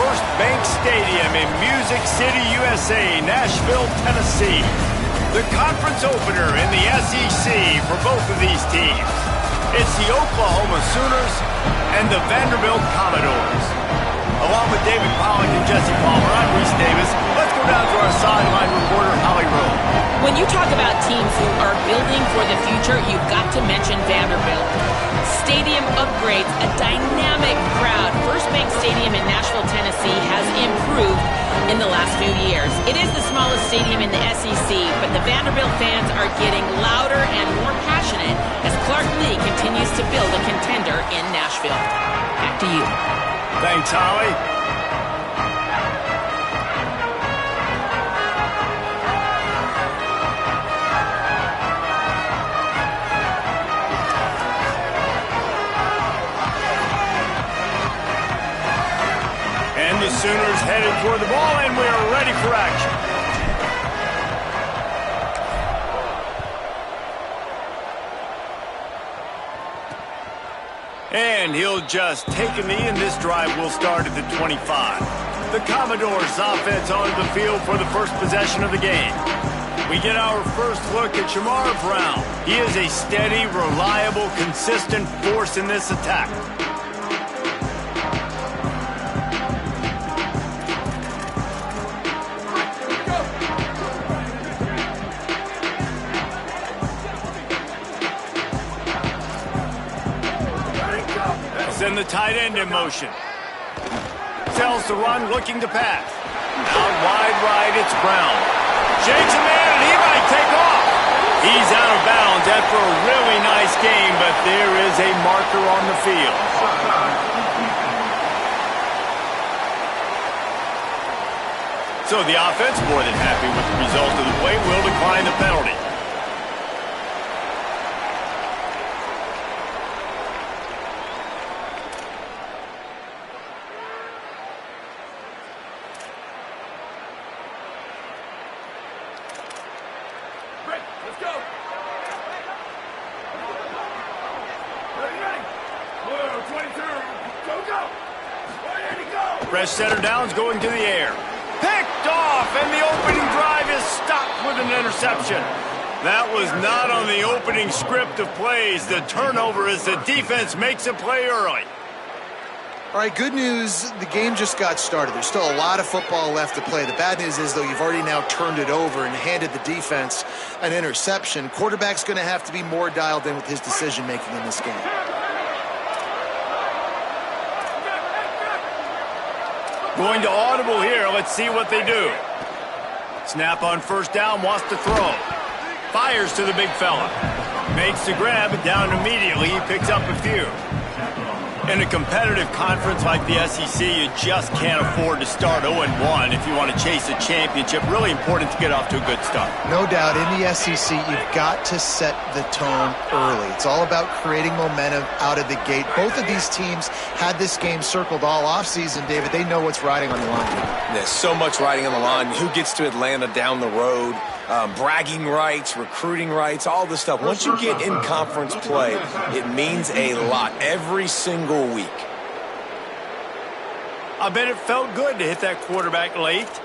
First Bank Stadium in Music City, USA, Nashville, Tennessee. The conference opener in the SEC for both of these teams. It's the Oklahoma Sooners and the Vanderbilt Commodores. Along with David Pollack and Jesse Palmer, I'm Reese Davis. Let's go down to our sideline reporter, Holly Rowe. When you talk about teams who are building for the future, you've got to mention Vanderbilt. Stadium upgrades, a dynamic crowd. First Bank Stadium in Nashville, Tennessee has improved in the last few years. It is the smallest stadium in the SEC, but the Vanderbilt fans are getting louder and more passionate as Clark Lee continues to build a contender in Nashville. Back to you. Thanks, Holly. And the Sooners headed toward the ball, and we're ready for action. And he'll just take a knee, and this drive will start at the 25. The Commodores offense onto the field for the first possession of the game. We get our first look at Shamar Brown. He is a steady, reliable, consistent force in this attack. Send the tight end in motion. Sells the run, looking to pass. Out wide right, it's Brown. Shakes a man, and he might take off. He's out of bounds after a really nice game, but there is a marker on the field. So the offense, more than happy with the result of the play, will decline the penalty. Fresh center downs going to the air. Picked off, and the opening drive is stopped with an interception. That was not on the opening script of plays. The turnover as the defense makes a play early. All right, good news, the game just got started. There's still a lot of football left to play. The bad news is, though, you've already now turned it over and handed the defense an interception. Quarterback's going to have to be more dialed in with his decision-making in this game. Going to audible here. Let's see what they do. Snap on first down, wants to throw. Fires to the big fella. Makes the grab, down immediately. He picks up a few. In a competitive conference like the SEC, you just can't afford to start 0-1 if you want to chase a championship. Really important to get off to a good start. No doubt, in the SEC, you've got to set the tone early. It's all about creating momentum out of the gate. Both of these teams had this game circled all offseason, David. They know what's riding on the line. There's so much riding on the line. Who gets to Atlanta down the road? Bragging rights, recruiting rights, all this stuff. Once you get in conference play, it means a lot every single week. I bet it felt good to hit that quarterback late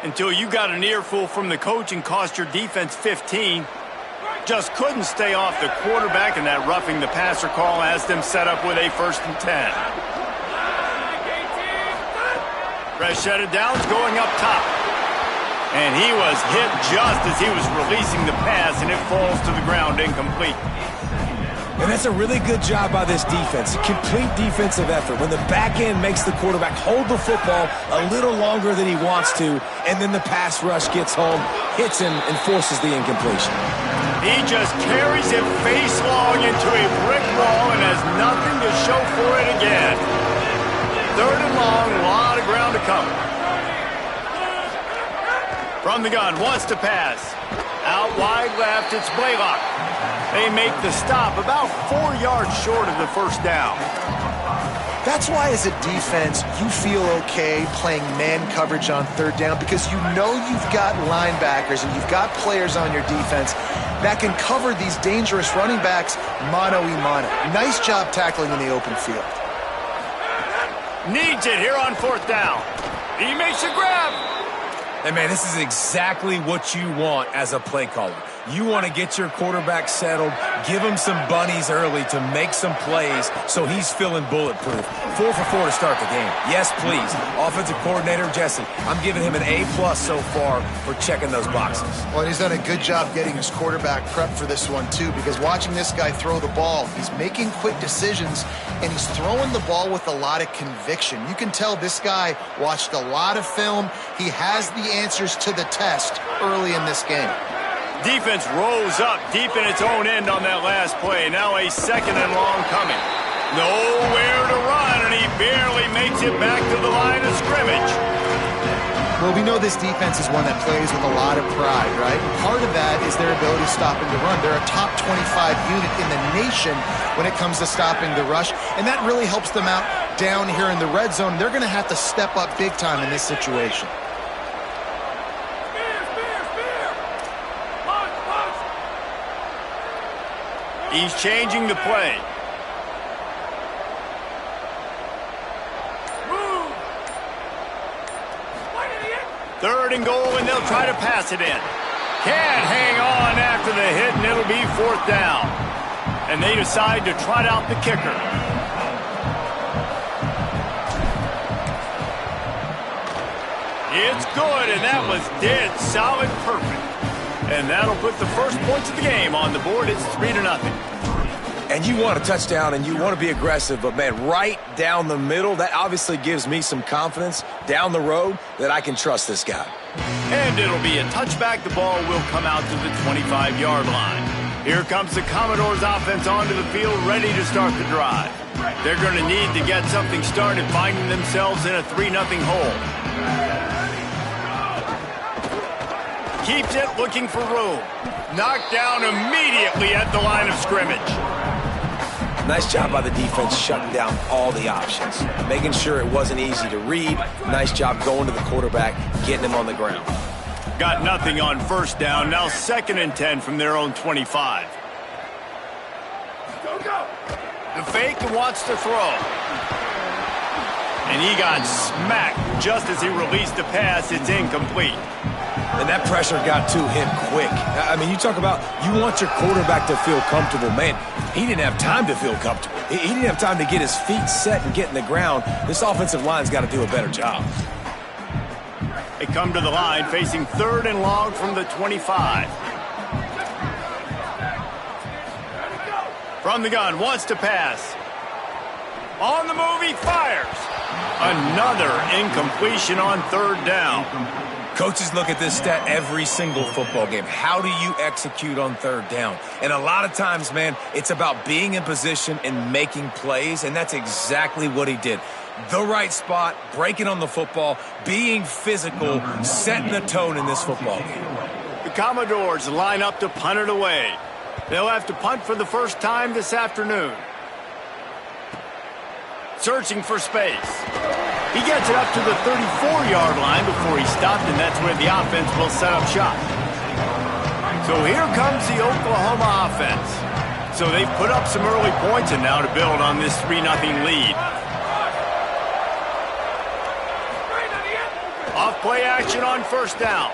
until you got an earful from the coach and cost your defense 15. Just couldn't stay off the quarterback, and that roughing the passer call has them set up with a 1st and 10. Fresh set of downs going up top. And he was hit just as he was releasing the pass, and it falls to the ground incomplete. And that's a really good job by this defense. Complete defensive effort. When the back end makes the quarterback hold the football a little longer than he wants to, and then the pass rush gets home, hits him, and forces the incompletion. He just carries it face long into a brick wall and has nothing to show for it again. 3rd and long, a lot of ground to cover. From the gun, wants to pass. Out wide left, it's Blaylock. They make the stop about 4 yards short of the first down. That's why, as a defense, you feel okay playing man coverage on 3rd down, because you know you've got linebackers and you've got players on your defense that can cover these dangerous running backs mano-a-mano. Nice job tackling in the open field. Needs it here on 4th down. He makes a grab. And, man, this is exactly what you want as a play caller. You want to get your quarterback settled, give him some bunnies early to make some plays so he's feeling bulletproof. 4 for 4 to start the game. Yes, please. Offensive coordinator Jesse, I'm giving him an A+ so far for checking those boxes. Well, he's done a good job getting his quarterback prepped for this one, too, because watching this guy throw the ball, he's making quick decisions, and he's throwing the ball with a lot of conviction. You can tell this guy watched a lot of film. He has the answers to the test early in this game. Defense rose up deep in its own end on that last play. Now a 2nd and long coming. Nowhere to run, and he barely makes it back to the line of scrimmage. Well, we know this defense is one that plays with a lot of pride, right? And part of that is their ability to stop and to run. They're a top 25 unit in the nation when it comes to stopping the rush, and that really helps them out down here in the red zone. They're going to have to step up big time in this situation. He's changing the play. Third and goal, and they'll try to pass it in. Can't hang on after the hit, and it'll be 4th down. And they decide to trot out the kicker. It's good, and that was dead solid perfect. And that'll put the first points of the game on the board. It's 3-0. And you want a touchdown and you want to be aggressive, but, man, right down the middle, that obviously gives me some confidence down the road that I can trust this guy. And it'll be a touchback. The ball will come out to the 25-yard line. Here comes the Commodores offense onto the field, ready to start the drive. They're going to need to get something started, finding themselves in a 3-0 hole. Keeps it, looking for room. Knocked down immediately at the line of scrimmage. Nice job by the defense shutting down all the options, making sure it wasn't easy to read. Nice job going to the quarterback, getting him on the ground. Got nothing on 1st down. Now 2nd and 10 from their own 25. Go. The fake wants to throw. And he got smacked just as he released the pass. It's incomplete. And that pressure got to him quick. I mean, you talk about you want your quarterback to feel comfortable. Man, he didn't have time to feel comfortable. He didn't have time to get his feet set and get in the ground. This offensive line's got to do a better job. They come to the line facing 3rd and long from the 25. From the gun, wants to pass. On the move, he fires. Another incompletion on 3rd down. Coaches look at this stat every single football game. How do you execute on 3rd down? And a lot of times, man, it's about being in position and making plays, and that's exactly what he did. The right spot, breaking on the football, being physical, setting the tone in this football game. The Commodores line up to punt it away. They'll have to punt for the first time this afternoon. Searching for space. He gets it up to the 34-yard line before he stopped, and that's where the offense will set up shop. So here comes the Oklahoma offense. So they've put up some early points, and now to build on this 3-0 lead. Off play action on 1st down.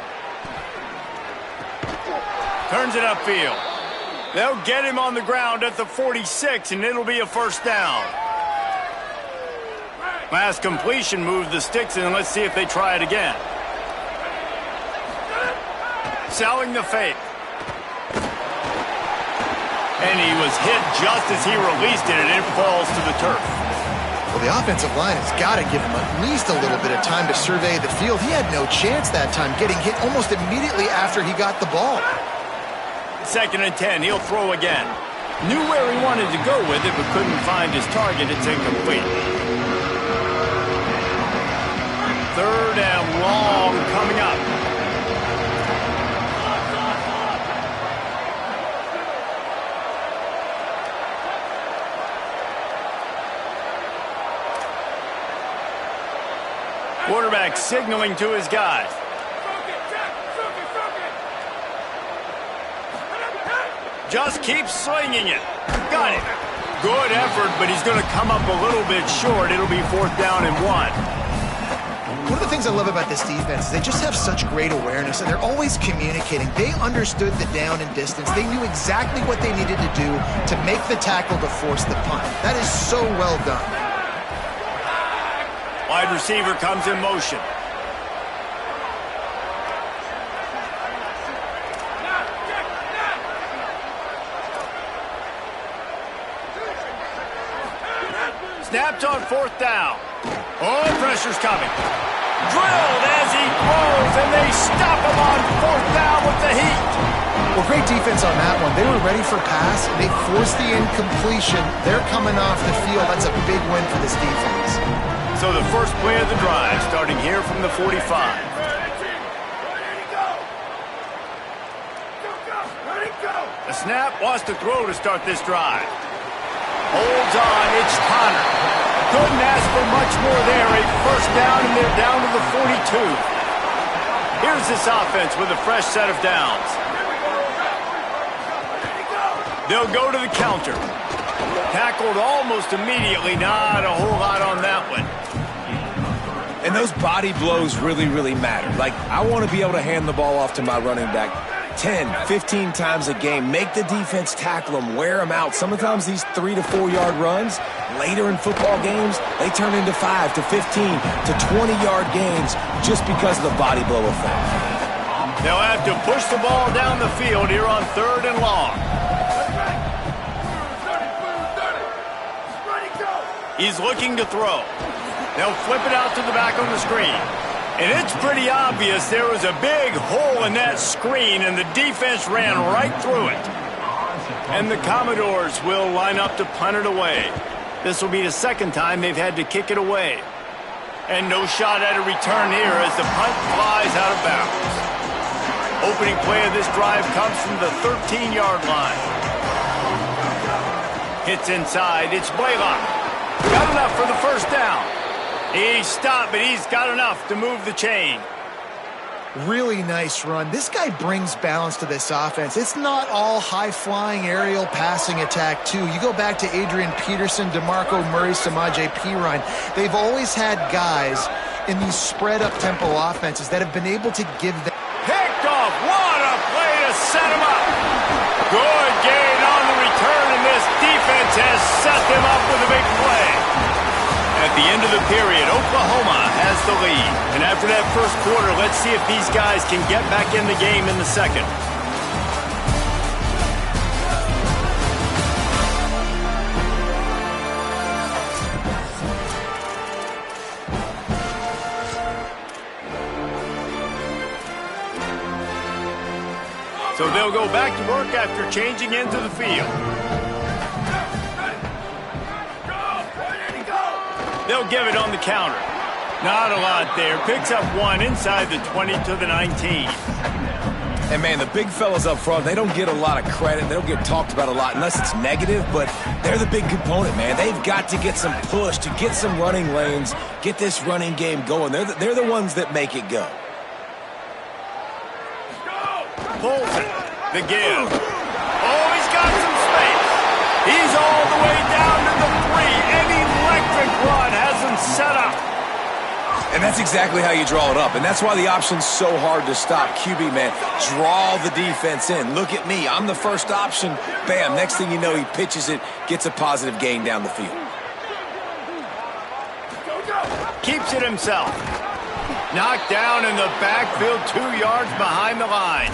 Turns it upfield. They'll get him on the ground at the 46, and it'll be a 1st down. Last completion moved the sticks, and let's see if they try it again. Selling the fake. And he was hit just as he released it, and it falls to the turf. Well, the offensive line has got to give him at least a little bit of time to survey the field. He had no chance that time, getting hit almost immediately after he got the ball. 2nd and 10, he'll throw again. Knew where he wanted to go with it, but couldn't find his target. It's incomplete. 3rd and long coming up. Quarterback signaling to his guys. Just keep swinging it. Got it. Good effort, but he's going to come up a little bit short. It'll be 4th down and 1. One of the things I love about this defense is they just have such great awareness, and they're always communicating. They understood the down and distance. They knew exactly what they needed to do to make the tackle to force the punt. That is so well done. Wide receiver comes in motion. Snapped on 4th down. Oh, pressure's coming. Drilled as he throws, and they stop him on 4th down with the heat. Well, great defense on that one. They were ready for pass. They forced the incompletion. They're coming off the field. That's a big win for this defense. So the first play of the drive, starting here from the 45. The snap wants to throw to start this drive. Holds on, it's Connor. Couldn't ask for much more there. A 1st down, and they're down to the 42. Here's this offense with a fresh set of downs. They'll go to the counter. Tackled almost immediately. Not a whole lot on that one. And those body blows really, really matter. Like, I want to be able to hand the ball off to my running back 10, 15 times a game. Make the defense tackle them, wear them out. Sometimes these 3 to 4 yard runs, later in football games, they turn into 5 to 15 to 20 yard gains just because of the body blow effect. They'll have to push the ball down the field here on 3rd and long. He's looking to throw. They'll flip it out to the back on the screen. And it's pretty obvious there was a big hole in that screen, and the defense ran right through it. And the Commodores will line up to punt it away. This will be the 2nd time they've had to kick it away. And no shot at a return here as the punt flies out of bounds. Opening play of this drive comes from the 13-yard line. Hits inside. It's Blaylock. Got enough for the 1st down. He stopped, but he's got enough to move the chain. Really nice run. This guy brings balance to this offense. It's not all high-flying aerial passing attack, too. You go back to Adrian Peterson, DeMarco Murray, Samaje Perine. They've always had guys in these spread-up tempo offenses that have been able to give them. Picked off. What a play to set him up. Good gain on the return, and this defense has set them up with a big play. At the end of the period, Oklahoma has the lead. And after that 1st quarter, let's see if these guys can get back in the game in the 2nd. So they'll go back to work after changing into the field. They'll give it on the counter. Not a lot there. Picks up 1 inside the 20 to the 19. And, man, the big fellas up front, they don't get a lot of credit. They don't get talked about a lot unless it's negative, but they're the big component, man. They've got to get some push, to get some running lanes, get this running game going. They're the ones that make it go. Pulls it. The give. Oh, he's got some space. He's all the way down to the 3. An electric run has him set up. And that's exactly how you draw it up. And that's why the option's so hard to stop. QB, man, draw the defense in. Look at me. I'm the first option. Bam. Next thing you know, he pitches it, gets a positive gain down the field. Keeps it himself. Knocked down in the backfield, 2 yards behind the line.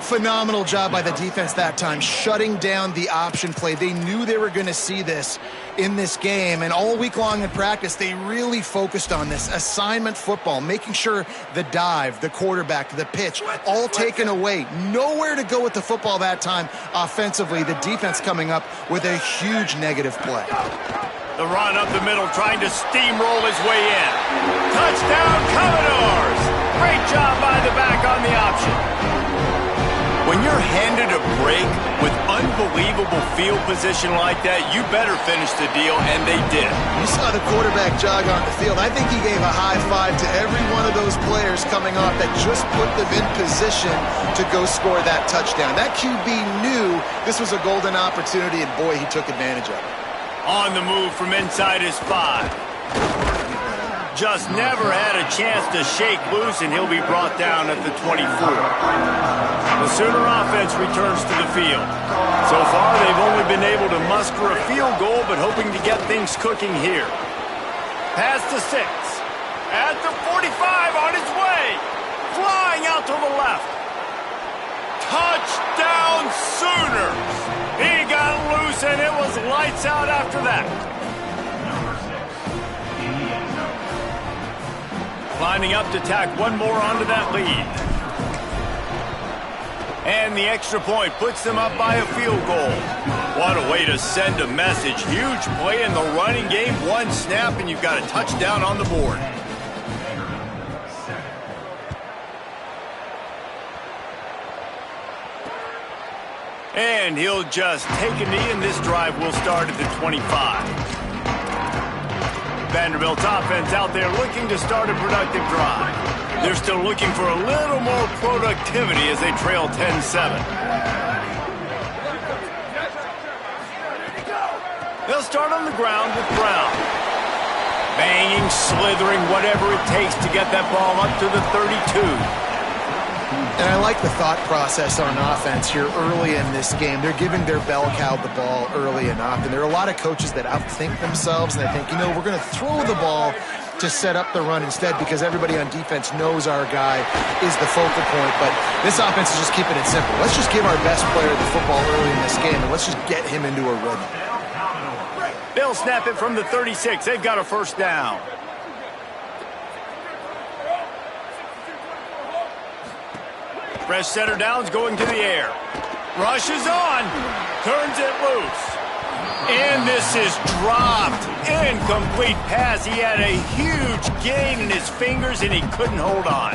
Phenomenal job by the defense that time, shutting down the option play. They knew they were going to see this in this game, and all week long in practice, they really focused on this assignment football, making sure the dive, the quarterback, the pitch, all taken away. Nowhere to go with the football that time offensively. The defense coming up with a huge negative play. The run up the middle, trying to steamroll his way in. Touchdown, Commodores! Great job by the back on the option. When you're handed a break with unbelievable field position like that, you better finish the deal, and they did. You saw the quarterback jog on the field. I think he gave a high five to every one of those players coming off that just put them in position to go score that touchdown. That QB knew this was a golden opportunity, and boy, he took advantage of it. On the move from inside his 5. Just never had a chance to shake loose, and he'll be brought down at the 24. The Sooner offense returns to the field. So far, they've only been able to muster a field goal, but hoping to get things cooking here. Pass to 6. At the 45, on his way. Flying out to the left. Touchdown, Sooners! He got loose, and it was lights out after that. Lining up to tack one more onto that lead. And the extra point puts them up by a field goal. What a way to send a message. Huge play in the running game. One snap, and you've got a touchdown on the board. And he'll just take a knee, and this drive will start at the 25. Vanderbilt's offense out there looking to start a productive drive. They're still looking for a little more productivity as they trail 10-7. They'll start on the ground with Brown. Banging, slithering, whatever it takes to get that ball up to the 32. And I like the thought process on offense here early in this game. They're giving their bell cow the ball early enough. And there are a lot of coaches that outthink themselves, and they think, we're going to throw the ball to set up the run instead because everybody on defense knows our guy is the focal point. But this offense is just keeping it simple. Let's just give our best player the football early in this game, and let's just get him into a rhythm. They'll snap it from the 36. They've got a first down. Fresh center downs going to the air. Rushes on. Turns it loose. And this is dropped. Incomplete pass. He had a huge gain in his fingers, and he couldn't hold on.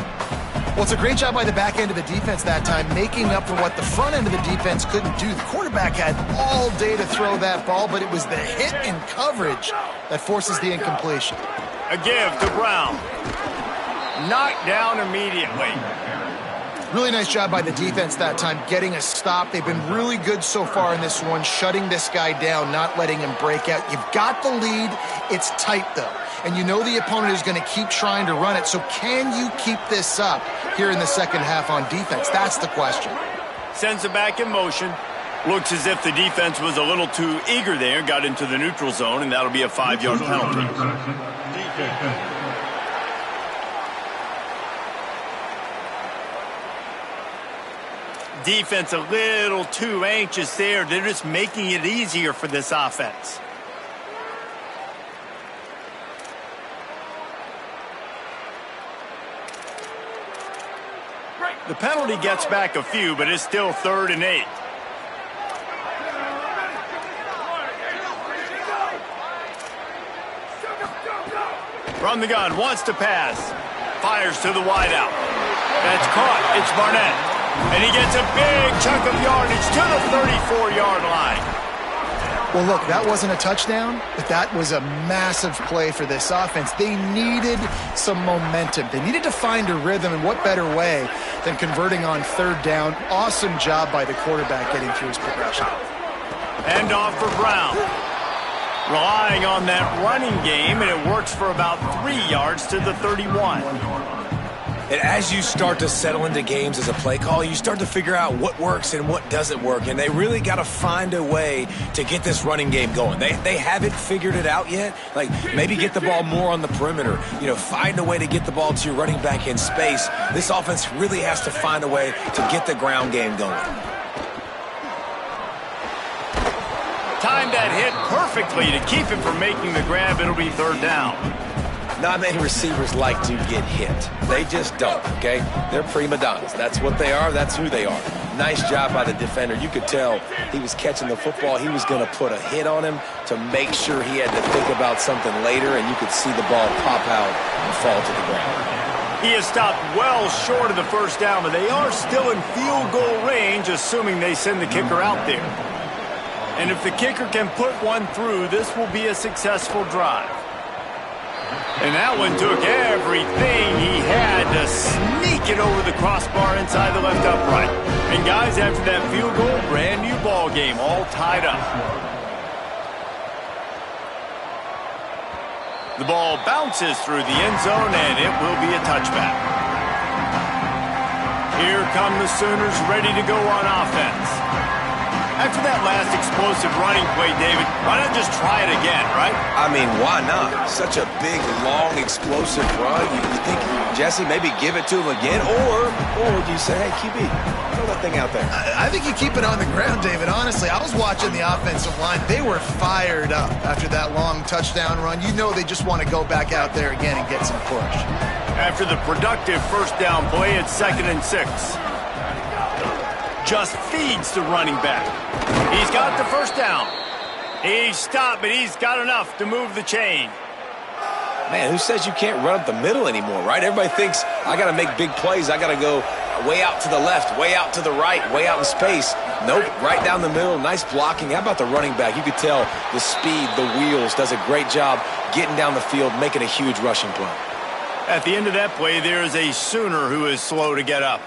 Well, it's a great job by the back end of the defense that time, making up for what the front end of the defense couldn't do. The quarterback had all day to throw that ball, but it was the hit in coverage that forces the incompletion. A give to Brown. Knocked down immediately. Really nice job by the defense that time, getting a stop. They've been really good so far in this one, shutting this guy down, not letting him break out. You've got the lead. It's tight, though. And you know the opponent is going to keep trying to run it. So can you keep this up here in the second half on defense? That's the question. Sends it back in motion. Looks as if the defense was a little too eager there. Got into the neutral zone, and that'll be a 5-yard penalty. Defense a little too anxious there. They're just making it easier for this offense. The penalty gets back a few, but it's still 3rd and 8. From the gun, wants to pass. Fires to the wideout. That's caught. It's Barnett. And he gets a big chunk of yardage to the 34-yard line. Well, look, that wasn't a touchdown, but that was a massive play for this offense. They needed some momentum. They needed to find a rhythm, and what better way than converting on 3rd down. Awesome job by the quarterback getting through his progression. End off for Brown. Relying on that running game, and it works for about 3 yards to the 31. And as you start to settle into games as a play call, you start to figure out what works and what doesn't work. And they really got to find a way to get this running game going. They haven't figured it out yet. Like, maybe get the ball more on the perimeter. Find a way to get the ball to your running back in space. This offense really has to find a way to get the ground game going. Timed that hit perfectly to keep him from making the grab. It'll be 3rd down. Not many receivers like to get hit. They just don't, okay? They're prima donnas. That's what they are. That's who they are. Nice job by the defender. You could tell he was catching the football. He was going to put a hit on him to make sure he had to think about something later, and you could see the ball pop out and fall to the ground. He has stopped well short of the 1st down, but they are still in field goal range, assuming they send the kicker out there. And if the kicker can put one through, this will be a successful drive. And that one took everything he had to sneak it over the crossbar inside the left upright. And guys, after that field goal, brand new ball game, all tied up. The ball bounces through the end zone, and it will be a touchback. Here come the Sooners ready to go on offense. After that last explosive running play, David, why not just try it again, right? I mean, why not? Such a big, long, explosive run. You think, Jesse, maybe give it to him again? Or do you say, hey, QB, throw that thing out there? I think you keep it on the ground, David. Honestly, I was watching the offensive line. They were fired up after that long touchdown run. You know they just want to go back out there again and get some push. After the productive first down play, it's 2nd and 6. Just feeds the running back. He's got the first down. He's stopped, but he's got enough to move the chain. Man, who says you can't run up the middle anymore, right? Everybody thinks, I got to make big plays. I got to go way out to the left, way out to the right, way out in space. Nope, right down the middle. Nice blocking. How about the running back? You could tell the speed, the wheels, does a great job getting down the field, making a huge rushing play. At the end of that play, there is a Sooner who is slow to get up.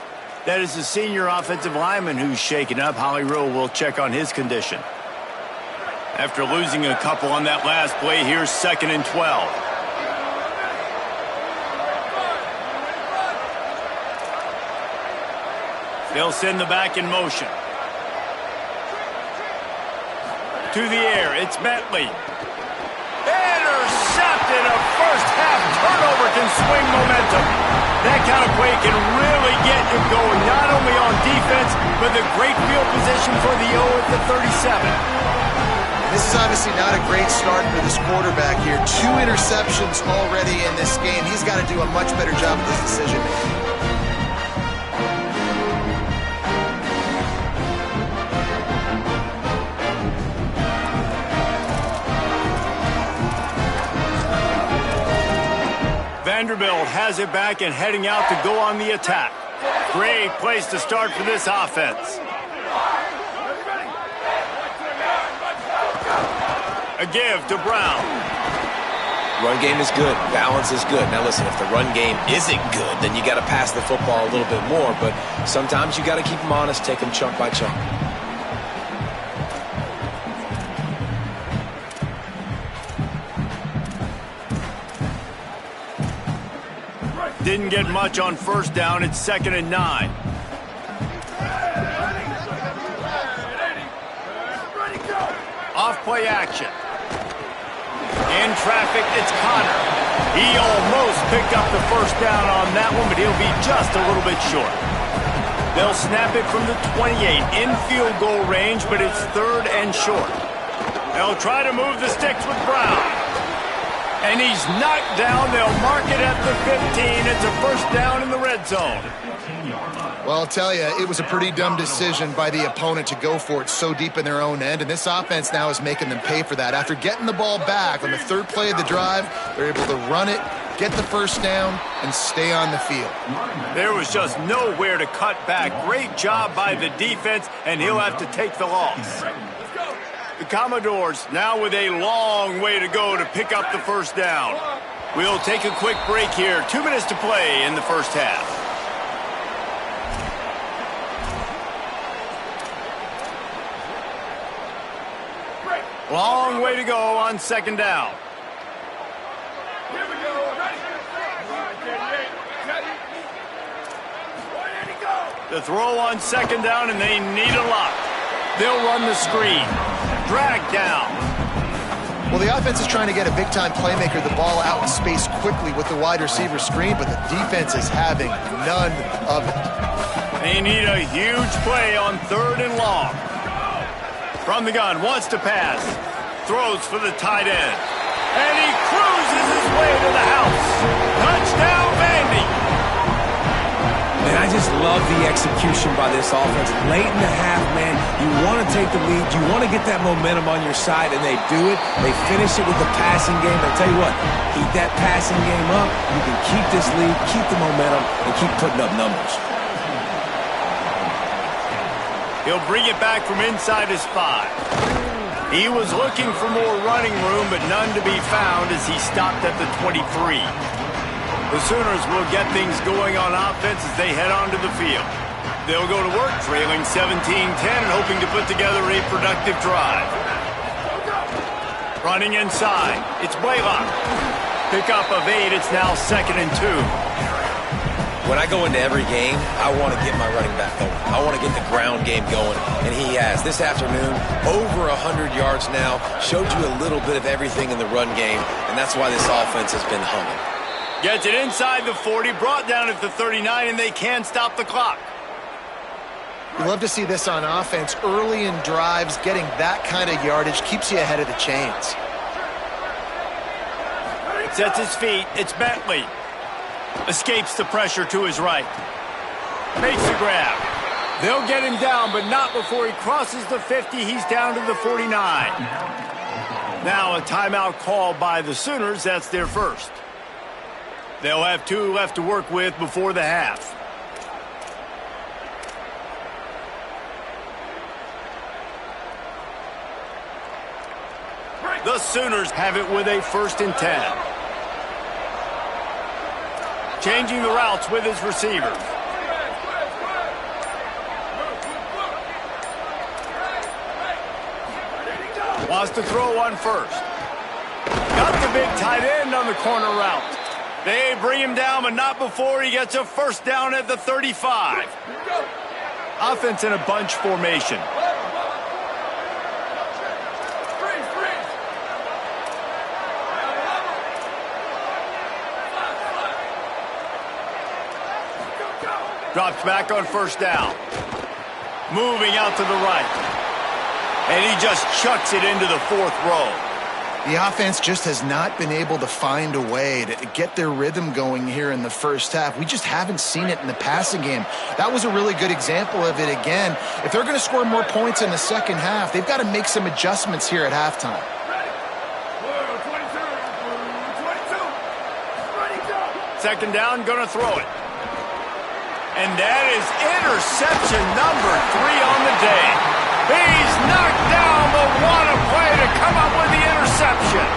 That is the senior offensive lineman who's shaken up. Holly Rowe will check on his condition. After losing a couple on that last play, here's 2nd and 12. They'll send the back in motion. To the air, it's Bentley. Intercepted. A first-half turnover can swing momentum. That kind of play can really get you going, not only on defense, but the great field position for the O at the 37. This is obviously not a great start for this quarterback here. 2 interceptions already in this game. He's got to do a much better job with his decision-making. Vanderbilt has it back and heading out to go on the attack. Great place to start for this offense. A give to Brown. Run game is good. Balance is good. Now listen, if the run game isn't good, then you got to pass the football a little bit more. But sometimes you got to keep them honest, take them chunk by chunk. Didn't get much on first down. It's 2nd and 9. Off play action. In traffic, it's Connor. He almost picked up the first down on that one, but he'll be just a little bit short. They'll snap it from the 28 in field goal range, but it's 3rd and short. They'll try to move the sticks with Brown. And he's knocked down. They'll mark it at the 15. It's a first down in the red zone. Well, I'll tell you, it was a pretty dumb decision by the opponent to go for it so deep in their own end, and this offense now is making them pay for that. After getting the ball back on the 3rd play of the drive, they're able to run it, get the first down, and stay on the field. There was just nowhere to cut back. Great job by the defense, and he'll have to take the loss. The Commodores now with a long way to go to pick up the first down. We'll take a quick break here. 2 minutes to play in the first half. Long way to go on 2nd down. The throw on 2nd down, and they need a lot. They'll run the screen. Drag down. Well, the offense is trying to get a big-time playmaker the ball out in space quickly with the wide receiver screen, but the defense is having none of it. They need a huge play on 3rd and long. From the gun, wants to pass. Throws for the tight end. And he cruises his way to the house. Touchdown, Vandy. Man, I just love the execution by this offense. Late in the half, man, you want to take the lead. You want to get that momentum on your side, and they do it. They finish it with the passing game. I tell you what, keep that passing game up. You can keep this lead, keep the momentum, and keep putting up numbers. He'll bring it back from inside his 5. He was looking for more running room, but none to be found as he stopped at the 23. The Sooners will get things going on offense as they head onto the field. They'll go to work trailing 17-10 and hoping to put together a productive drive. Running inside, it's Blaylock. Pickup of 8, it's now 2nd and 2. When I go into every game, I want to get my running back going. I want to get the ground game going, and he has. This afternoon, over 100 yards now, showed you a little bit of everything in the run game, and that's why this offense has been humming. Gets it inside the 40, brought down at the 39, and they can't stop the clock. You love to see this on offense. Early in drives, getting that kind of yardage keeps you ahead of the chains. Sets his feet, it's Bentley. Escapes the pressure to his right. Makes the grab. They'll get him down, but not before he crosses the 50. He's down to the 49. Now a timeout called by the Sooners. That's their first. They'll have 2 left to work with before the half. The Sooners have it with a 1st and 10. Changing the routes with his receivers. Wants to throw on first. Got the big tight end on the corner route. They bring him down, but not before he gets a 1st down at the 35. Offense in a bunch formation. Drops back on 1st down. Moving out to the right. And he just chucks it into the 4th row. The offense just has not been able to find a way to get their rhythm going here in the first half. We just haven't seen it in the passing game. That was a really good example of it again. If they're going to score more points in the second half, they've got to make some adjustments here at halftime. 2nd down, going to throw it. And that is interception number 3 on the day. He's knocked down, but what a play to come up with the interception.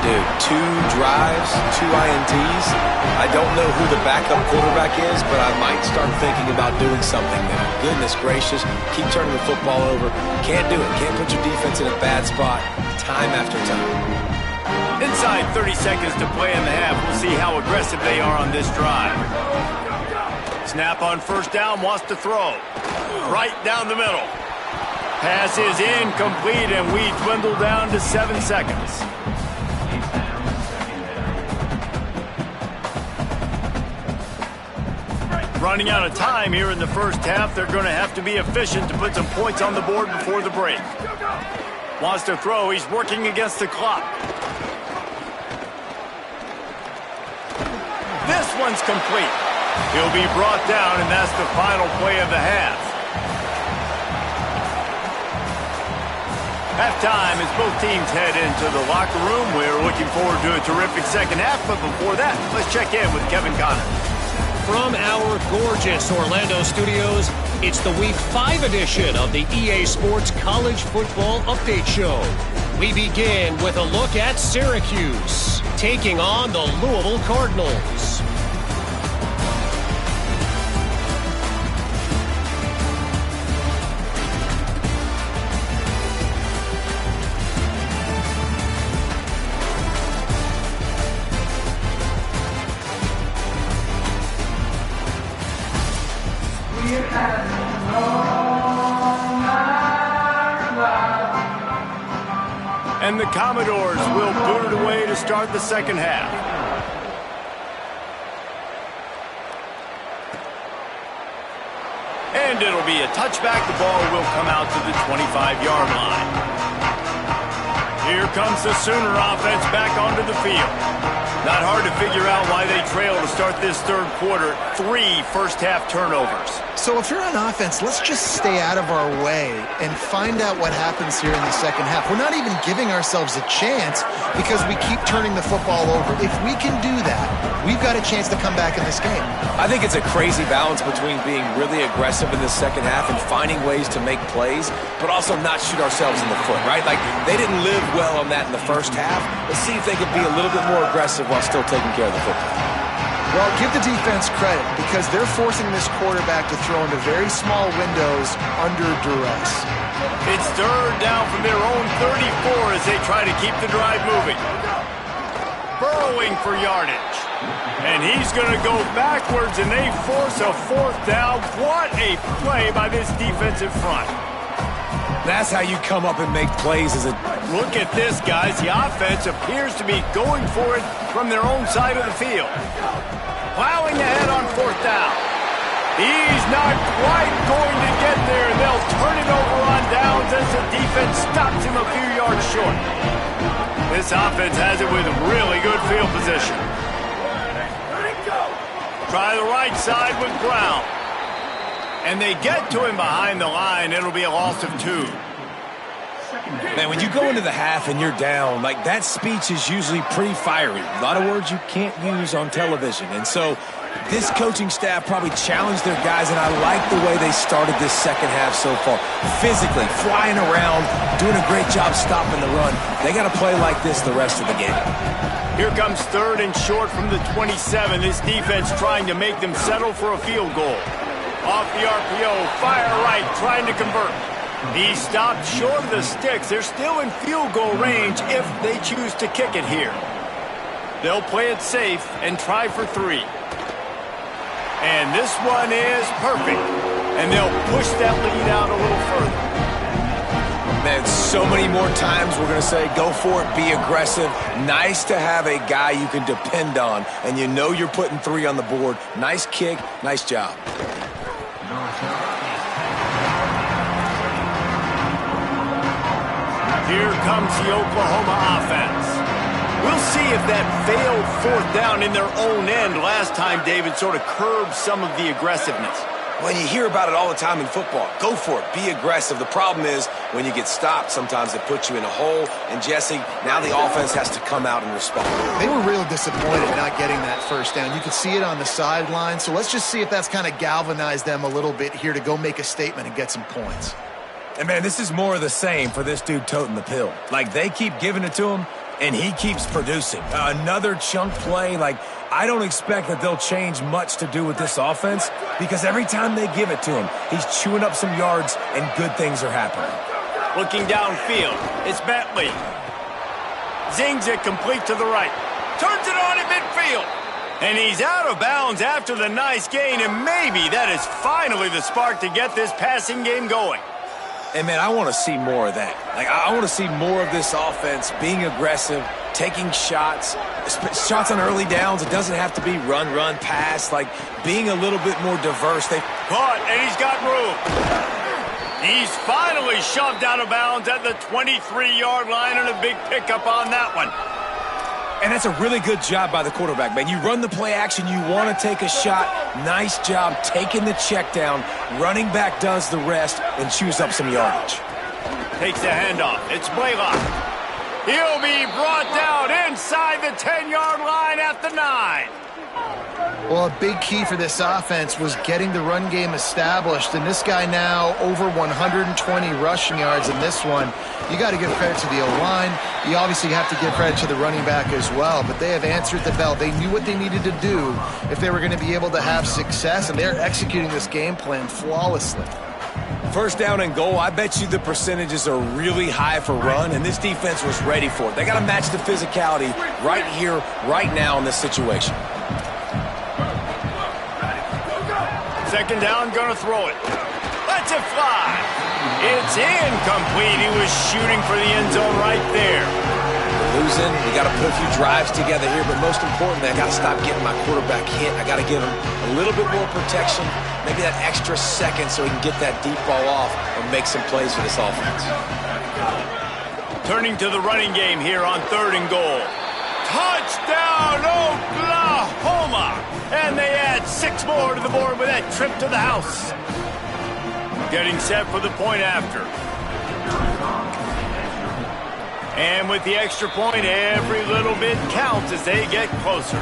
Dude, 2 drives, 2 INTs. I don't know who the backup quarterback is, but I might start thinking about doing something there. Goodness gracious, keep turning the football over. Can't do it. Can't put your defense in a bad spot time after time. Inside 30 seconds to play in the half. We'll see how aggressive they are on this drive. Snap on 1st down, wants to throw. Right down the middle. Pass is incomplete, and we dwindle down to 7 seconds. Running out of time here in the first half. They're going to have to be efficient to put some points on the board before the break. Wants to throw. He's working against the clock. This one's complete. He'll be brought down, and that's the final play of the half. Halftime as both teams head into the locker room. We're looking forward to a terrific second half, but before that, let's check in with Kevin Connor. From our gorgeous Orlando studios, it's the Week 5 edition of the EA Sports College Football Update Show. We begin with a look at Syracuse, taking on the Louisville Cardinals. And the Commodores will boot it away to start the second half. And it'll be a touchback. The ball will come out to the 25-yard line. Here comes the Sooner offense back onto the field. Not hard to figure out why they trail to start this third quarter. 3 first-half turnovers. So if you're on offense, let's just stay out of our way and find out what happens here in the second half. We're not even giving ourselves a chance because we keep turning the football over. If we can do that, we've got a chance to come back in this game. I think it's a crazy balance between being really aggressive in the second half and finding ways to make plays, but also not shoot ourselves in the foot, right? Like, they didn't live well on that in the first half. Let's see if they could be a little bit more aggressive while still taking care of the football. Well, give the defense credit because they're forcing this quarterback to throw into very small windows under duress. It's third down from their own 34 as they try to keep the drive moving. Burrowing for yardage. And he's going to go backwards, and they force a 4th down. What a play by this defensive front. That's how you come up and make plays as a... Look at this, guys. The offense appears to be going for it from their own side of the field. Plowing ahead on 4th down. He's not quite going to get there, and they'll turn it over on downs as the defense stops him a few yards short. This offense has it with really good field position. Try the right side with Brown. And they get to him behind the line. It'll be a loss of 2. Man, when you go into the half and you're down, like, that speech is usually pretty fiery. A lot of words you can't use on television. And so this coaching staff probably challenged their guys, and I like the way they started this second half so far. Physically, flying around, doing a great job stopping the run. They got to play like this the rest of the game. Here comes 3rd and short from the 27. This defense trying to make them settle for a field goal. Off the RPO, fire right, trying to convert. He stopped short of the sticks. They're still in field goal range if they choose to kick it here. They'll play it safe and try for 3. And this one is perfect. And they'll push that lead out a little further. Man, so many more times we're going to say, go for it, be aggressive. Nice to have a guy you can depend on, and you know you're putting 3 on the board. Nice kick, nice job. Here comes the Oklahoma offense. We'll see if that failed 4th down in their own end last time, David, sort of curbed some of the aggressiveness. When you hear about it all the time in football, go for it, be aggressive. The problem is when you get stopped, sometimes it puts you in a hole. And, Jesse, now the offense has to come out and respond. They were real disappointed not getting that 1st down. You could see it on the sideline. So let's just see if that's kind of galvanized them a little bit here to go make a statement and get some points. And, man, this is more of the same for this dude toting the pill. Like, they keep giving it to him, and he keeps producing. Another chunk play. Like, I don't expect that they'll change much to do with this offense because every time they give it to him, he's chewing up some yards, and good things are happening. Looking downfield, it's Bentley. Zings it complete to the right. Turns it on at midfield. And he's out of bounds after the nice gain, and maybe that is finally the spark to get this passing game going. And, man, I want to see more of that. Like, I want to see more of this offense being aggressive, taking shots on early downs. It doesn't have to be run, pass. Like, being a little bit more diverse. They caught, and he's got room. He's finally shoved out of bounds at the 23-yard line, and a big pickup on that one. And that's a really good job by the quarterback, man. You run the play action, you want to take a shot. Nice job taking the check down. Running back does the rest and chews up some yardage. Takes the handoff. It's Blaylock. He'll be brought down inside the 10-yard line at the 9. Well, a big key for this offense was getting the run game established, and this guy now over 120 rushing yards in this one. You got to give credit to the O-line. You obviously have to give credit to the running back as well, but they have answered the bell. They knew what they needed to do if they were going to be able to have success, and they're executing this game plan flawlessly. 1st down and goal, I bet you the percentages are really high for run, and this defense was ready for it. They got to match the physicality right here, right now in this situation. 2nd down, gonna throw it. Lets it fly. It's incomplete. He was shooting for the end zone right there. We're losing. We got to put a few drives together here, but most importantly, I got to stop getting my quarterback hit. I got to give him a little bit more protection, maybe that extra second so he can get that deep ball off and make some plays for this offense. Turning to the running game here on 3rd and goal. Touchdown, Oklahoma! And they add 6 more to the board with that trip to the house. Getting set for the point after. And with the extra point, every little bit counts as they get closer.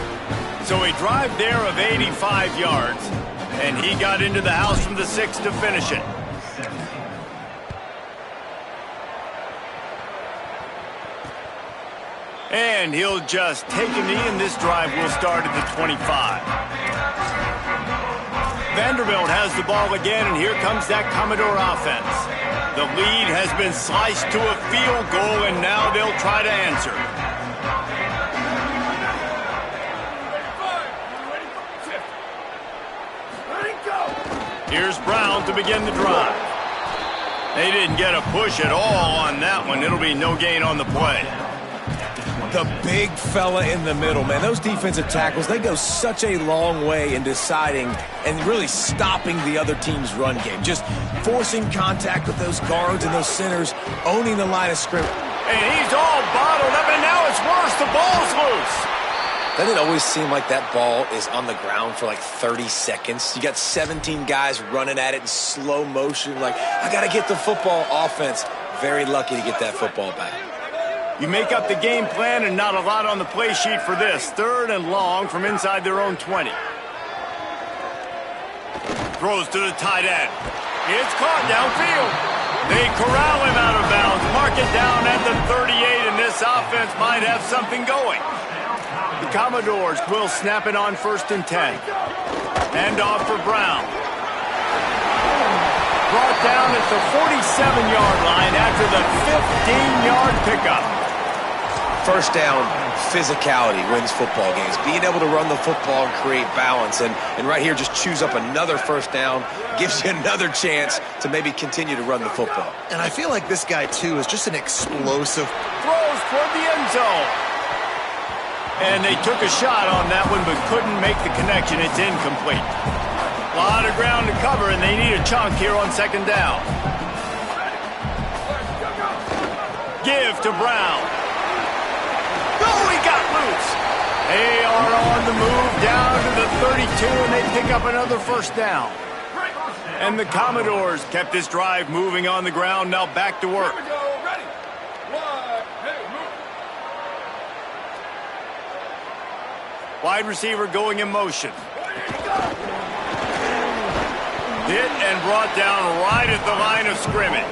So a drive there of 85 yards, and he got into the house from the 6 to finish it. And he'll just take a knee, and this drive will start at the 25. Vanderbilt has the ball again, and here comes that Commodore offense. The lead has been sliced to a field goal, and now they'll try to answer. Here's Brown to begin the drive. They didn't get a push at all on that one. It'll be no gain on the play. The big fella in the middle, man. Those defensive tackles, they go such a long way in deciding and really stopping the other team's run game. Just forcing contact with those guards and those centers, owning the line of scrimmage. And he's all bottled up, and now it's worse. The ball's loose. Doesn't it always seem like that ball is on the ground for like 30 seconds? You got 17 guys running at it in slow motion. Like, I got to get the football. Offense, very lucky to get that football back. You make up the game plan and not a lot on the play sheet for this. 3rd and long from inside their own 20. Throws to the tight end. It's caught downfield. They corral him out of bounds. Mark it down at the 38, and this offense might have something going. The Commodores will snap it on 1st and 10. Hand off for Brown. Brought down at the 47-yard line after the 15-yard pickup. First down, physicality wins football games. Being able to run the football and create balance. And right here, just choose up another first down. Gives you another chance to maybe continue to run the football. And I feel like this guy, too, is just an explosive. Throws toward the end zone. And they took a shot on that one, but couldn't make the connection. It's incomplete. A lot of ground to cover, and they need a chunk here on 2nd down. Give to Brown. Oh, he got loose. They are on the move down to the 32, and they pick up another first down. And the Commodores kept this drive moving on the ground, now back to work. Wide receiver going in motion. Hit and brought down right at the line of scrimmage.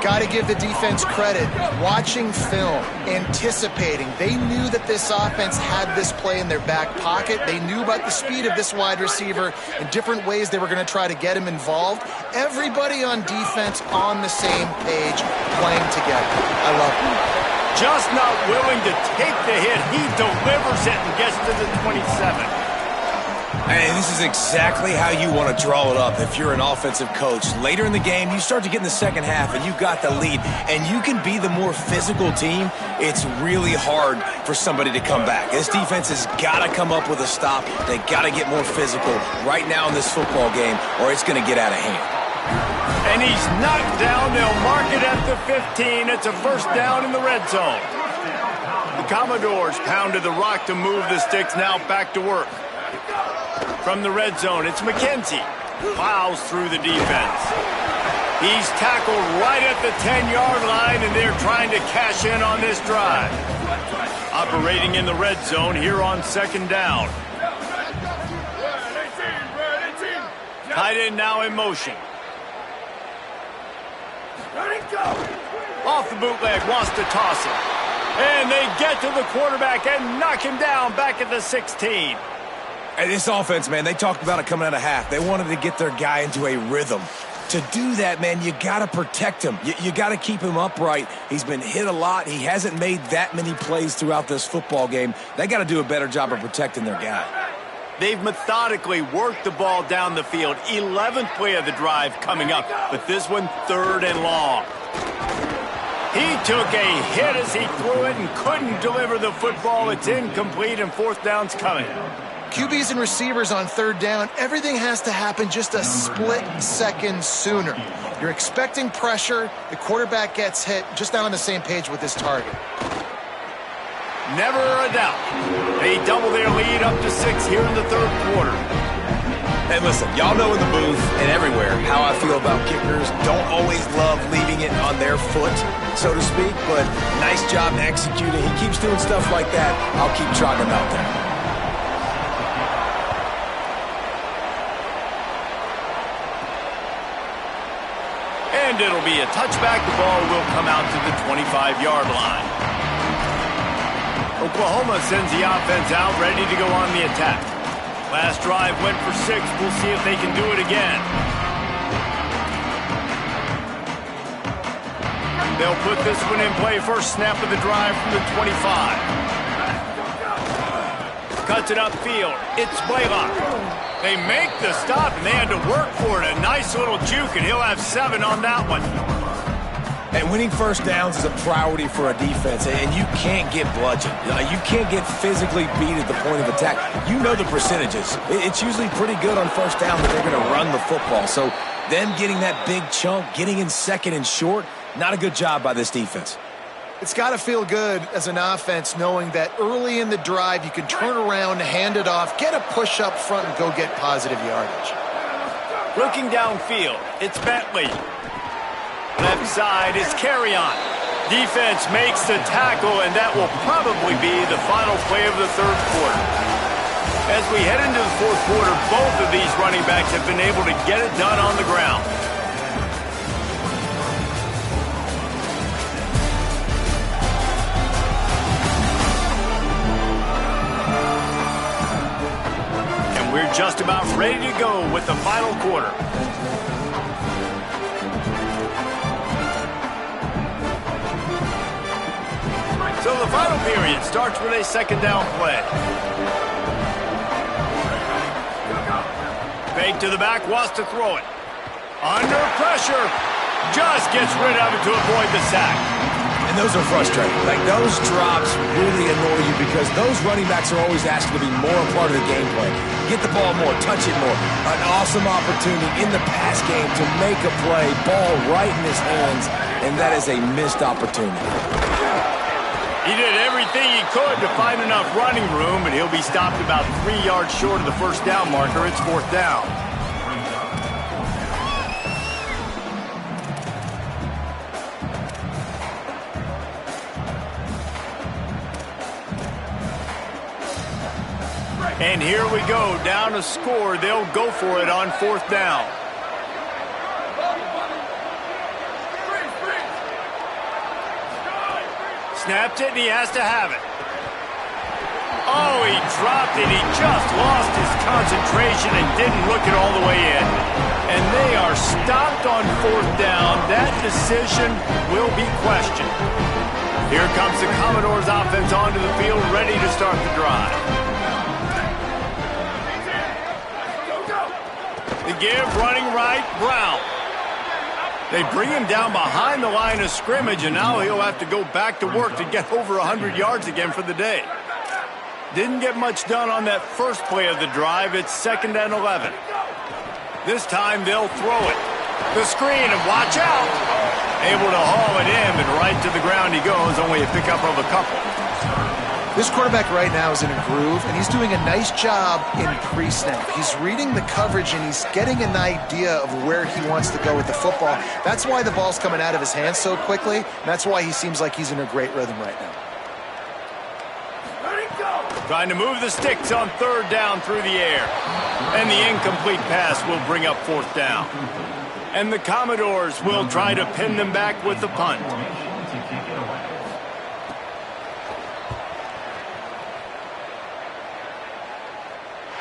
Got to give the defense credit. Watching film, anticipating. They knew that this offense had this play in their back pocket. They knew about the speed of this wide receiver and different ways they were going to try to get him involved. Everybody on defense on the same page, playing together. I love it. Just not willing to take the hit. He delivers it and gets to the 27. And this is exactly how you want to draw it up if you're an offensive coach. Later in the game, you start to get in the second half, and you've got the lead, and you can be the more physical team. It's really hard for somebody to come back. This defense has got to come up with a stop. They got to get more physical right now in this football game, or it's going to get out of hand. And he's knocked down. They'll mark it at the 15. It's a first down in the red zone. The Commodores pounded the rock to move the sticks, now back to work. From the red zone, it's McKenzie. Plows through the defense. He's tackled right at the 10-yard line, and they're trying to cash in on this drive. Operating in the red zone here on 2nd down. Tight end now in motion. Off the bootleg, wants to toss it. And they get to the quarterback and knock him down back at the 16. Hey, this offense, man, they talked about it coming out of half. They wanted to get their guy into a rhythm. To do that, man, you got to protect him. You got to keep him upright. He's been hit a lot. He hasn't made that many plays throughout this football game. They got to do a better job of protecting their guy. They've methodically worked the ball down the field. 11th play of the drive coming up, but this one 3rd and long. He took a hit as he threw it and couldn't deliver the football. It's incomplete, and 4th down's coming. QBs and receivers on 3rd down, everything has to happen just a split second sooner. You're expecting pressure, the quarterback gets hit, just not on the same page with his target. Never a doubt. They double their lead up to 6 here in the third quarter. And listen, y'all know in the booth and everywhere how I feel about kickers. Don't always love leaving it on their foot, so to speak, but nice job executing. He keeps doing stuff like that. I'll keep trotting him out there. And it'll be a touchback. The ball will come out to the 25-yard line. Oklahoma sends the offense out, ready to go on the attack. Last drive went for 6. We'll see if they can do it again. They'll put this one in play. First snap of the drive from the 25. Cuts it upfield. It's Blaylock. They make the stop, and they had to work for it. A nice little juke, and he'll have 7 on that one. And winning first downs is a priority for a defense, and you can't get bludgeoned. You can't get physically beat at the point of attack. You know the percentages. It's usually pretty good on first down that they're going to run the football. So them getting that big chunk, getting in second and short, not a good job by this defense. It's got to feel good as an offense knowing that early in the drive you can turn around, hand it off, get a push up front, and go get positive yardage. Looking downfield, it's Bentley. Left side is Carry-On. Defense makes the tackle, and that will probably be the final play of the third quarter. As we head into the fourth quarter, both of these running backs have been able to get it done on the ground. And we're just about ready to go with the final quarter. So the final period starts with a second down play. Fake to the back, wants to throw it. Under pressure, just gets rid of it to avoid the sack. And those are frustrating. Like, those drops really annoy you because those running backs are always asked to be more a part of the game plan. Get the ball more, touch it more. An awesome opportunity in the pass game to make a play, ball right in his hands, and that is a missed opportunity. He did everything he could to find enough running room, but he'll be stopped about 3 yards short of the first down marker. It's fourth down. And here we go, down a score. They'll go for it on fourth down. Snapped it, and he has to have it. Oh, he dropped it. He just lost his concentration and didn't look it all the way in. And they are stopped on fourth down. That decision will be questioned. Here comes the Commodores offense onto the field, ready to start the drive. The give, running right, Brown. They bring him down behind the line of scrimmage, and now he'll have to go back to work to get over 100 yards again for the day. Didn't get much done on that first play of the drive. It's 2nd and 11. This time they'll throw it. The screen, and watch out. Able to haul it in, but right to the ground he goes, only a pickup of a couple. This quarterback right now is in a groove, and he's doing a nice job in pre-snap. He's reading the coverage, and he's getting an idea of where he wants to go with the football. That's why the ball's coming out of his hands so quickly, and that's why he seems like he's in a great rhythm right now. Trying to move the sticks on third down through the air. And the incomplete pass will bring up fourth down. And the Commodores will try to pin them back with the punt.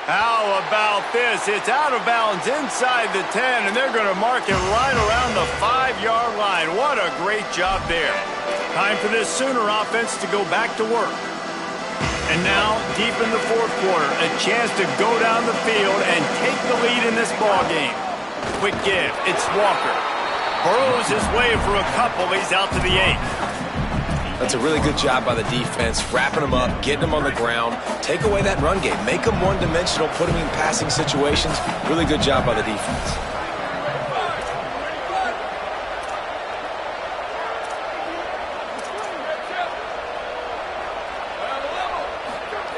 How about this? It's out of bounds inside the 10, and they're going to mark it right around the 5-yard line. What a great job there. Time for this Sooner offense to go back to work. And now, deep in the fourth quarter, a chance to go down the field and take the lead in this ballgame. Quick give. It's Walker. Burrows his way for a couple. He's out to the 8. That's a really good job by the defense, wrapping them up, getting them on the ground, take away that run game, make them one-dimensional, put them in passing situations. Really good job by the defense.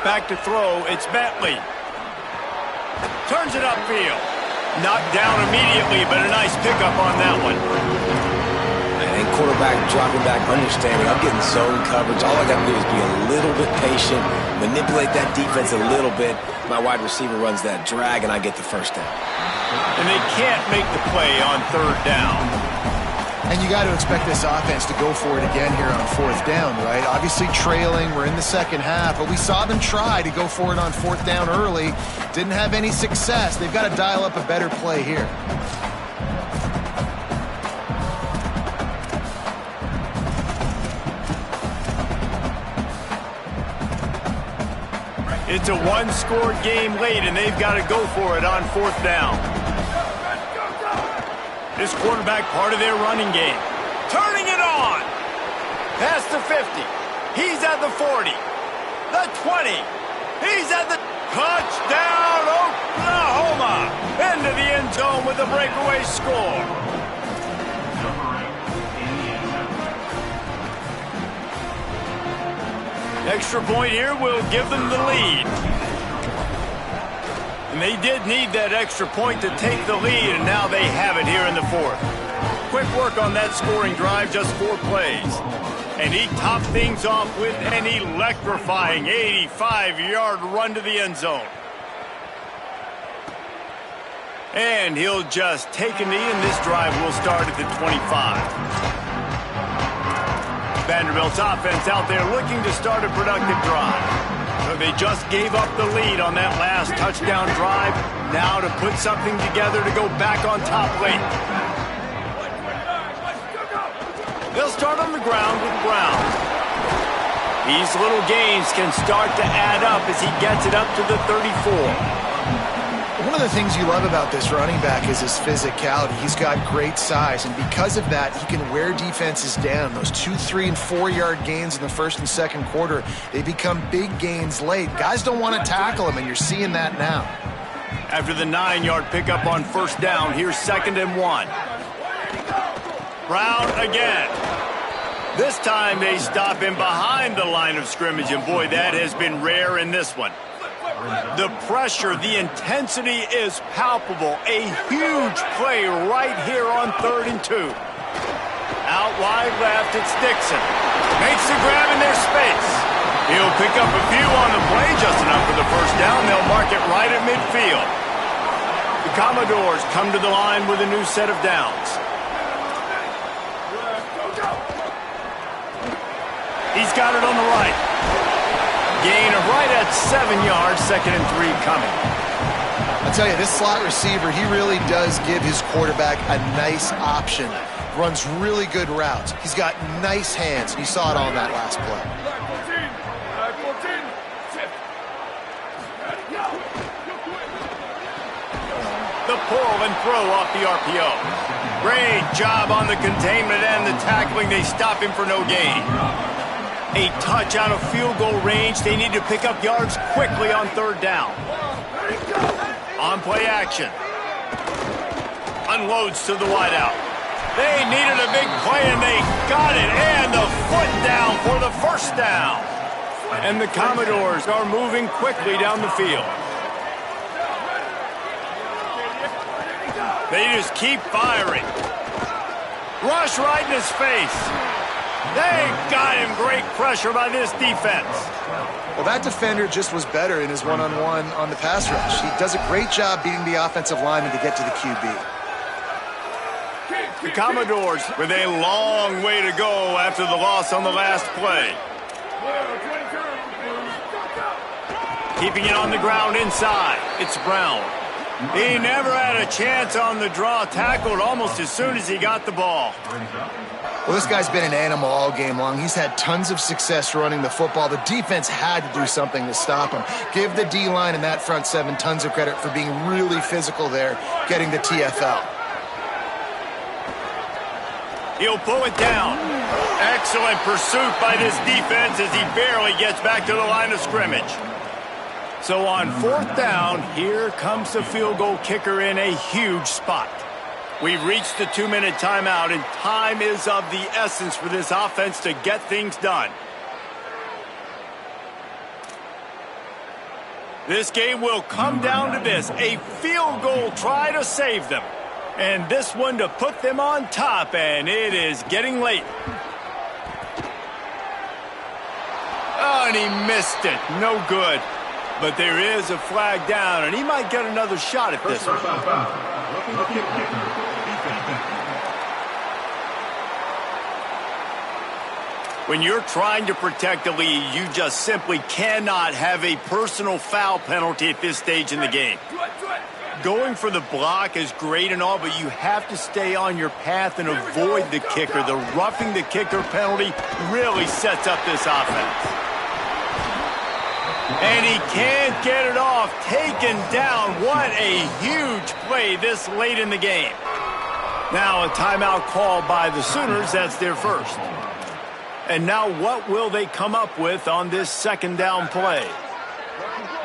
Back to throw, it's Bentley. Turns it upfield. Knocked down immediately, but a nice pickup on that one. And quarterback dropping back, understanding I'm getting zone coverage. All I got to do is be a little bit patient, manipulate that defense a little bit. My wide receiver runs that drag, and I get the first down. And they can't make the play on third down. And you got to expect this offense to go for it again here on fourth down, right? Obviously trailing, we're in the second half, but we saw them try to go for it on fourth down early. Didn't have any success. They've got to dial up a better play here. It's a one-score game late, and they've got to go for it on fourth down. This quarterback part of their running game. Turning it on. Past the 50. He's at the 40. The 20. He's at the touchdown, Oklahoma. Into the end zone with a breakaway score. Extra point here will give them the lead. And they did need that extra point to take the lead, and now they have it here in the fourth. Quick work on that scoring drive, just 4 plays. And he topped things off with an electrifying 85-yard run to the end zone. And he'll just take a knee, and this drive will start at the 25. Vanderbilt's offense out there looking to start a productive drive. So they just gave up the lead on that last touchdown drive. Now to put something together to go back on top late. They'll start on the ground with Brown. These little gains can start to add up as he gets it up to the 34. One of the things you love about this running back is his physicality. He's got great size, and because of that, he can wear defenses down. Those 2-, 3-, and 4-yard gains in the first and second quarter, they become big gains late. Guys don't want to tackle him, and you're seeing that now. After the 9-yard pickup on first down, here's 2nd and 1. Brown again. This time they stop him behind the line of scrimmage, and boy, that has been rare in this one. The pressure, the intensity is palpable. A huge play right here on 3rd and 2. Out wide left, it's Dixon. Makes the grab in their space. He'll pick up a few on the play, just enough for the first down. They'll mark it right at midfield. The Commodores come to the line with a new set of downs. He's got it on the right. Gain of right at 7 yards, 2nd and 3 coming. I'll tell you, this slot receiver, he really does give his quarterback a nice option. Runs really good routes. He's got nice hands. You saw it on that last play. The pull and throw off the RPO. Great job on the containment and the tackling. They stop him for no gain. A touch out of field goal range. They need to pick up yards quickly on 3rd down. On play action. Unloads to the wideout. They needed a big play, and they got it. And the foot down for the first down. And the Commodores are moving quickly down the field. They just keep firing. Rush right in his face. They got him. Great pressure by this defense. Well, that defender just was better in his one-on-one on the pass rush. He does a great job beating the offensive lineman to get to the QB. The Commodores with a long way to go after the loss on the last play. Keeping it on the ground inside. It's Brown. He never had a chance on the draw. Tackled almost as soon as he got the ball. Well, this guy's been an animal all game long. He's had tons of success running the football. The defense had to do something to stop him. Give the D-line and that front 7 tons of credit for being really physical there, getting the TFL. He'll pull it down. Excellent pursuit by this defense as he barely gets back to the line of scrimmage. So on 4th down, here comes the field goal kicker in a huge spot. We've reached the 2-minute timeout, and time is of the essence for this offense to get things done. This game will come down to this, a field goal try to save them. And this one to put them on top, and it is getting late. Oh, and he missed it. No good. But there is a flag down, and he might get another shot at this one. When you're trying to protect the lead, you just simply cannot have a personal foul penalty at this stage in the game. Going for the block is great and all, but you have to stay on your path and avoid the kicker. The roughing the kicker penalty really sets up this offense. And he can't get it off. Taken down. What a huge play this late in the game. Now a timeout called by the Sooners. That's their first. And now what will they come up with on this second down play?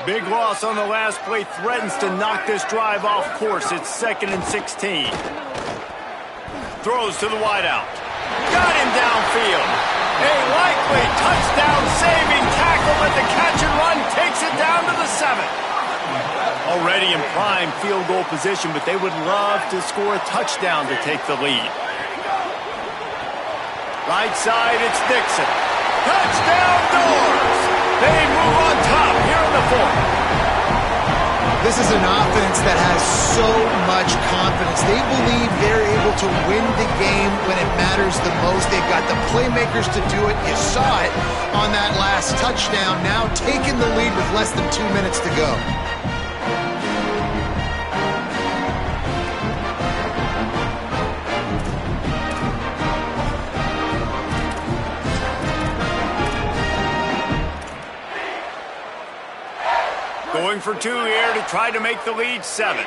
Big loss on the last play threatens to knock this drive off course. It's 2nd and 16. Throws to the wideout. Got him downfield. A likely touchdown-saving tackle, but the catch and run takes it down to the 7. Already in prime field goal position, but they would love to score a touchdown to take the lead. Right side, it's Dixon. Touchdown Doors! They move on top here in the 4th. This is an offense that has so much confidence. They believe they're able to win the game when it matters the most. They've got the playmakers to do it. You saw it on that last touchdown. Now taking the lead with less than 2 minutes to go. Going for 2 here to try to make the lead 7.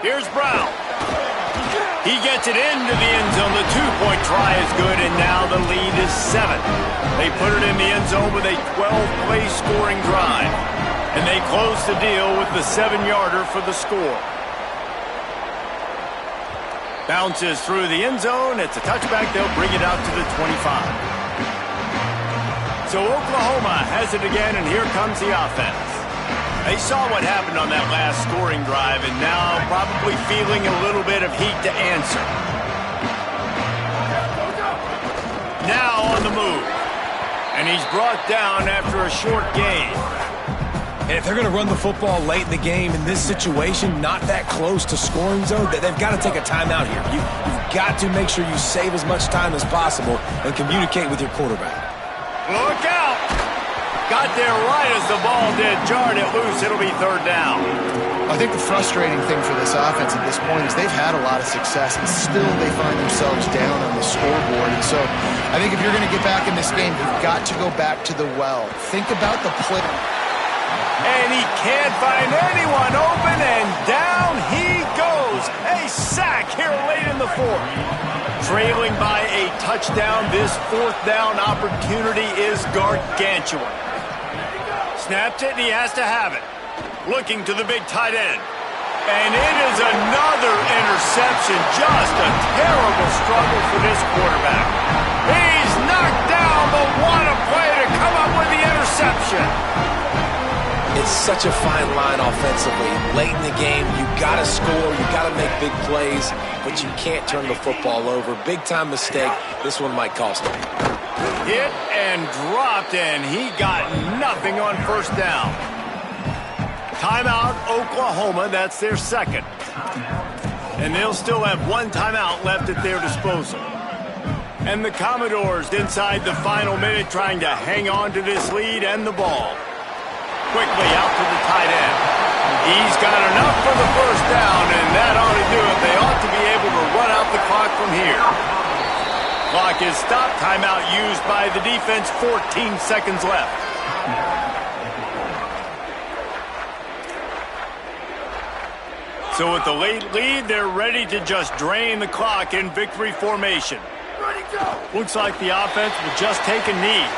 Here's Brown. He gets it into the end zone. The 2-point try is good, and now the lead is 7. They put it in the end zone with a 12-play scoring drive. And they close the deal with the 7-yarder for the score. Bounces through the end zone. It's a touchback. They'll bring it out to the 25. So Oklahoma has it again, and here comes the offense. They saw what happened on that last scoring drive, and now probably feeling a little bit of heat to answer. Now on the move. And he's brought down after a short gain. And if they're going to run the football late in the game in this situation, not that close to scoring zone, they've got to take a timeout here. You've got to make sure you save as much time as possible and communicate with your quarterback. Look out! Got there right as the ball did. Jarred it loose. It'll be 3rd down. I think the frustrating thing for this offense at this point is they've had a lot of success, and still they find themselves down on the scoreboard. And so I think if you're going to get back in this game, you've got to go back to the well. Think about the play. And he can't find anyone open, and down he goes. A sack here late in the 4th. Trailing by a touchdown, this 4th down opportunity is gargantuan. Snaps it, and he has to have it. Looking to the big tight end. And it is another interception. Just a terrible struggle for this quarterback. He's knocked down, but what a play to come up with the interception. It's such a fine line offensively. Late in the game, you got to score, you got to make big plays, but you can't turn the football over. Big-time mistake. This one might cost him. Hit and dropped, and he got nothing on 1st down. Timeout, Oklahoma. That's their 2nd. And they'll still have 1 timeout left at their disposal. And the Commodores inside the final minute trying to hang on to this lead and the ball. Quickly out to the tight end. He's got enough for the 1st down, and that ought to do it. They ought to be able to run out the clock from here. Clock is stopped. Timeout used by the defense. 14 seconds left. So with the late lead, they're ready to just drain the clock in victory formation. Looks like the offense will just take a knee.